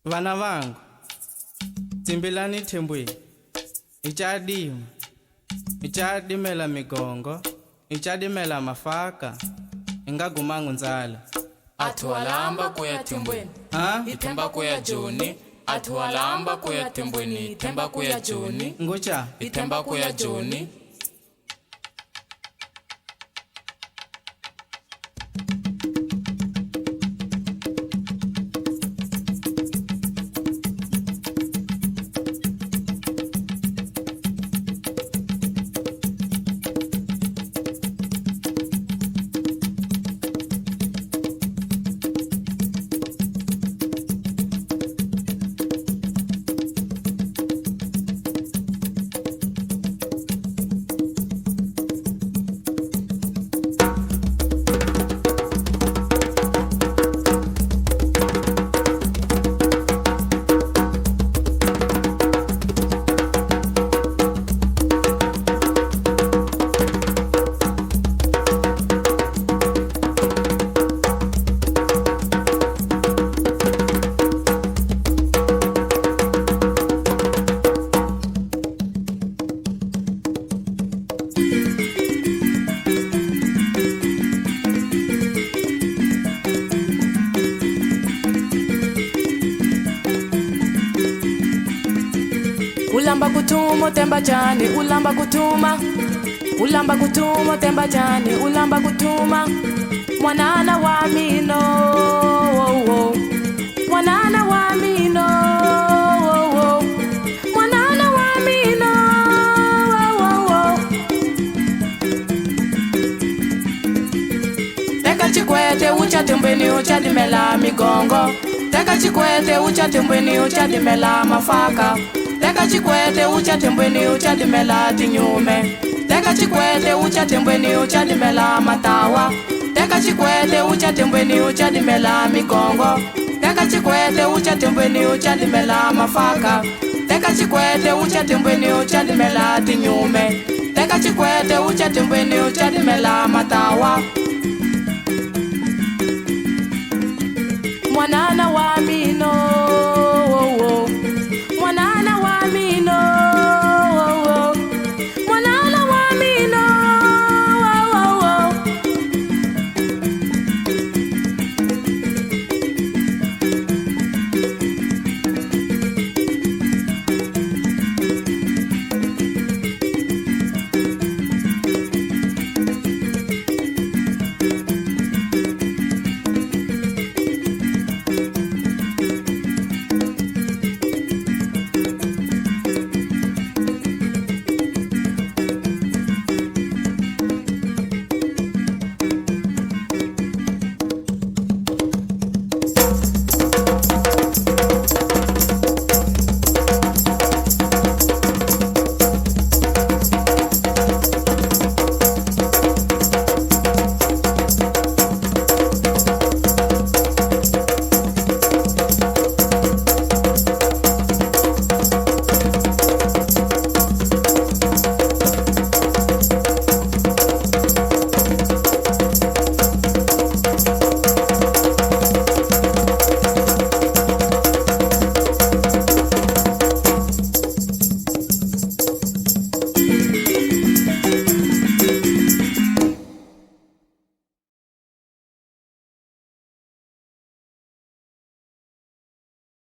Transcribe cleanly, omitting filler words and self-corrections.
Vana vangu, tsimbilani thembweni, ichadima, ichadimela migongo, ichadimela mafaka, ingagumangu nzala. Atualamba kuya thembweni, itemba kuya Joni. Atualamba kuya thembweni, itemba kuya Joni. Ngucha, Itemba kuya Joni. Ulamba kutuma temba jani, ulamba kutuma. Ulamba kutuma temba jani, ulamba kutuma. Mwanana wa mino, oh, oh. Mwanana wa mino, oh, oh. Mwanana wa mino, oh, oh. Teka chikwete ucha tembweni ucha dimela migongo. Teka chikwete ucha tembweni ucha dimela mafaka. Teka chikwete ucha tembweni ucha dimela tinyume. Teka chikwete ucha tembweni ucha dimela matawa. Teka chikwete ucha tembweni ucha dimela migongo. Teka chikwete ucha tembweni ucha dimela mafaka. Teka chikwete ucha tembweni ucha dimela tinyume. Teka chikwete ucha tembweni ucha dimela matawa. Mwanana wa mi